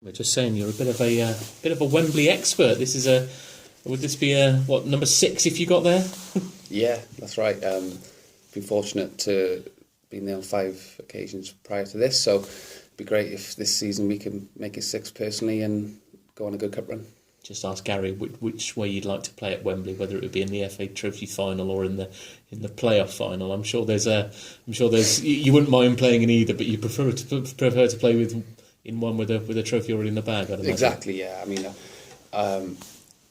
We're just saying you're a bit of a Wembley expert. Would this be number 6 if you got there? Yeah, that's right. Been fortunate to be there on 5 occasions prior to this, so it'd be great if this season we can make it 6 personally and go on a good cup run. Just ask Gary which way you'd like to play at Wembley, whether it would be in the FA Trophy final or in the playoff final. I'm sure there's you wouldn't mind playing in either, but you prefer to play in one with a trophy already in the bag. I'd imagine. Exactly. Yeah. I mean,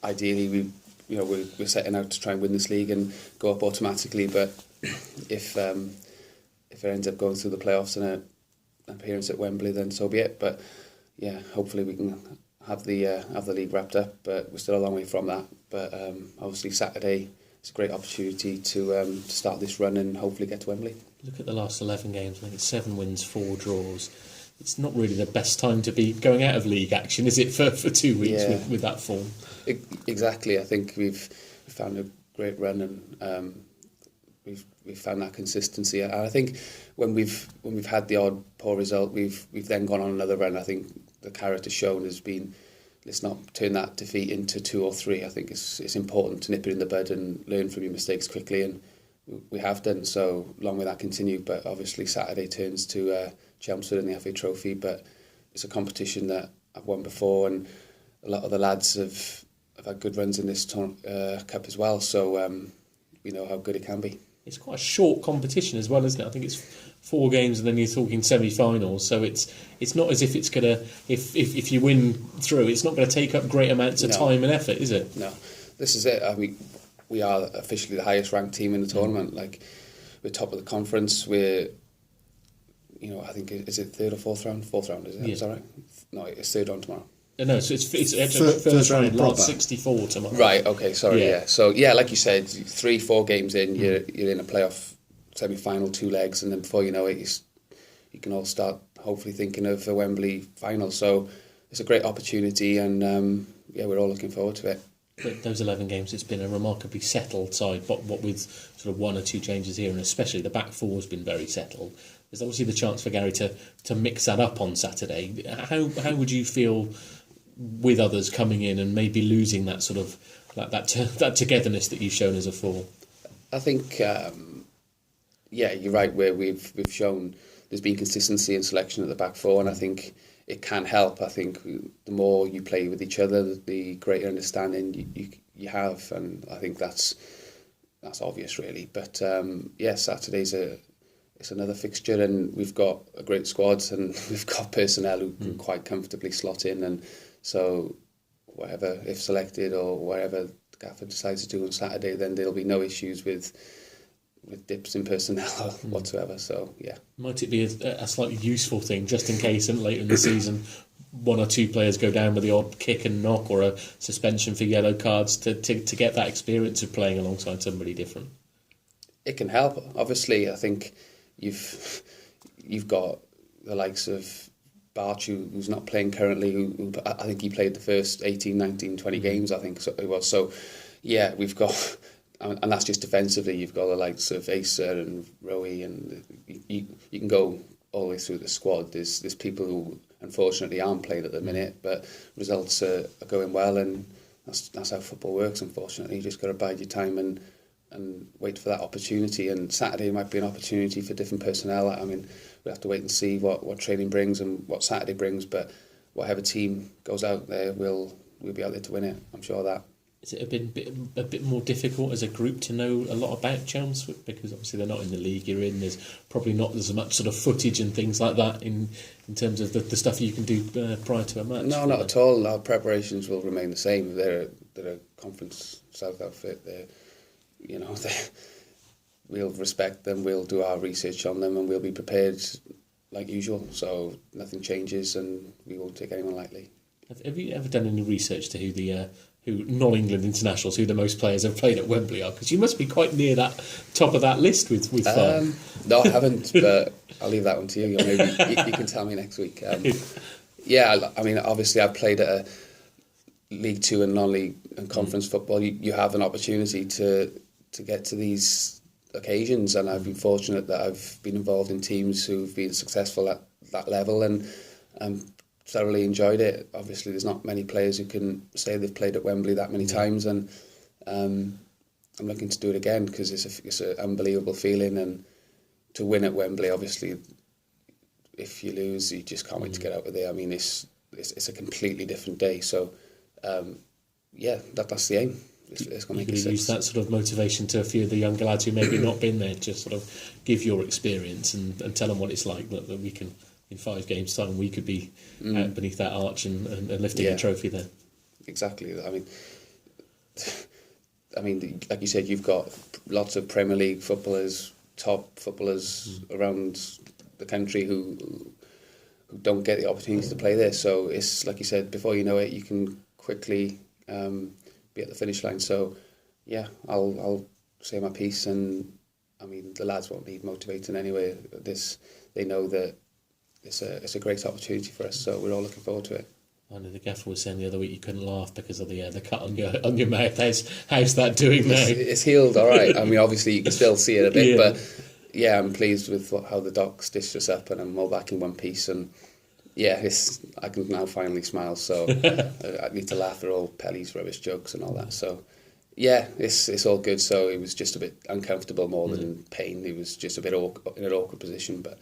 ideally we're setting out to try and win this league and go up automatically. But if it ends up going through the playoffs and an appearance at Wembley, then so be it. But yeah, hopefully we can have the league wrapped up. But we're still a long way from that. But obviously Saturday is a great opportunity to start this run and hopefully get to Wembley. Look at the last 11 games. I think it's 7 wins, 4 draws. It's not really the best time to be going out of league action, is it, for 2 weeks with that form? Exactly. I think we've found a great run and we've found that consistency. And I think when we've had the odd poor result, we've then gone on another run. I think the character shown has been, let's not turn that defeat into 2 or 3. I think it's important to nip it in the bud and learn from your mistakes quickly, and we have done. So long may that continue. But obviously Saturday turns to Chelmsford in the FA Trophy, but it's a competition that I've won before, and a lot of the lads have had good runs in this cup as well, so we know how good it can be. It's quite a short competition as well, isn't it? I think it's 4 games and then you're talking semi-finals, so it's not as if it's going to, if you win through, it's not going to take up great amounts of time and effort, is it? No, this is it. I mean, we are officially the highest ranked team in the tournament. Like, we're top of the conference, we're, I think, is it 3rd or 4th round? 4th round, is it? Yeah. Is that right? No, it's 3rd round tomorrow. No, so it's first round, last 64 tomorrow. Right, okay, sorry, yeah. So, like you said, 3-4 games in, you're in a playoff semi-final, 2 legs, and then before you know it, you can all start hopefully thinking of a Wembley final. So it's a great opportunity, and we're all looking forward to it. But those 11 games, it's been a remarkably settled side, but what with sort of 1 or 2 changes here, and especially the back 4 has been very settled. There's obviously the chance for Gary to mix that up on Saturday. How would you feel with others coming in and maybe losing that sort of that togetherness that you've shown as a 4? I think you're right, where we've shown there's been consistency in selection at the back 4, and I think it can help. I think the more you play with each other, the greater understanding you have, and I think that's obvious really. But Saturday's it's another fixture, and we've got a great squad, and we've got personnel who can quite comfortably slot in, and so whatever, if selected or whatever the gaffer decides to do on Saturday, then there'll be no issues with dips in personnel whatsoever. So yeah, might it be a slightly useful thing just in case, and later in the season 1 or 2 players go down with the odd kick and knock or a suspension for yellow cards to get that experience of playing alongside somebody different? It can help. Obviously, I think you've got the likes of Barch, who's not playing currently, who I think he played the first 18, 19, 20 games, I think it was. So yeah, we've got, and that's just defensively, you've got the likes of Asa and Rowe, and you can go all the way through the squad. There's people who unfortunately aren't playing at the minute, but results are going well, and that's how football works, unfortunately. You just got to bide your time and wait for that opportunity, and Saturday might be an opportunity for different personnel. I mean, we have to wait and see what training brings and what Saturday brings, but whatever team goes out there, we'll be out there to win it. I'm sure of that. Is it a bit more difficult as a group to know a lot about Chelmsford, because obviously they're not in the league you're in? There's probably not as much sort of footage and things like that in terms of the stuff you can do prior to a match. No, not at all. Our preparations will remain the same. They're a Conference South outfit. We'll respect them, we'll do our research on them, and we'll be prepared like usual. So nothing changes, and we won't take anyone lightly. Have you ever done any research to who non-England internationals, who the most players have played at Wembley are? Because you must be quite near that top of that list with 5. No, I haven't, but I'll leave that one to you. Maybe you can tell me next week. I mean, obviously I've played at a League 2 and non-league and conference football. You have an opportunity to get to these occasions, and I've been fortunate that I've been involved in teams who've been successful at that level, and thoroughly enjoyed it. Obviously, there's not many players who can say they've played at Wembley that many times, and I'm looking to do it again because it's an unbelievable feeling. And to win at Wembley, obviously, if you lose, you just can't wait to get out of there. I mean, it's a completely different day. So, that's the aim. It's going to make it use that sort of motivation to a few of the younger lads who maybe not been there, to sort of give your experience and tell them what it's like, that we can, in 5 games' time, we could be out beneath that arch and lifting a trophy there. Exactly. I mean, like you said, you've got lots of Premier League footballers, top footballers around the country who don't get the opportunity to play there. So it's like you said, before you know it, you can quickly be at the finish line. So yeah, I'll say my piece, and I mean the lads won't need motivating anyway. They know that it's a great opportunity for us. So we're all looking forward to it. I know the gaffer was saying the other week you couldn't laugh because of the cut on your mouth. How's that doing now? It's healed, all right. I mean, obviously you can still see it a bit, but yeah, I'm pleased with how the doc stitched us up, and I'm all back in one piece. And yeah, I can now finally smile. So I need to laugh at all Pelly's rubbish jokes and all that. So yeah, it's all good. So it was just a bit uncomfortable more than pain. It was just a bit in an awkward position, but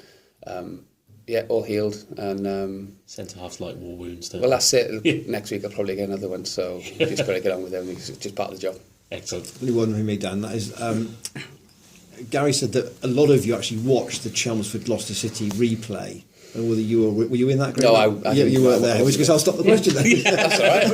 yeah, all healed. And centre halves like war wounds. Well, that's it. Next week I'll probably get another one. So just got to get on with them. It's just part of the job. Excellent. Only one from me, Dan. That is. Gary said that a lot of you actually watched the Chelmsford Gloucester City replay. And whether you were you in that? No, I you weren't there. Because I'll stop the question then. That's all right.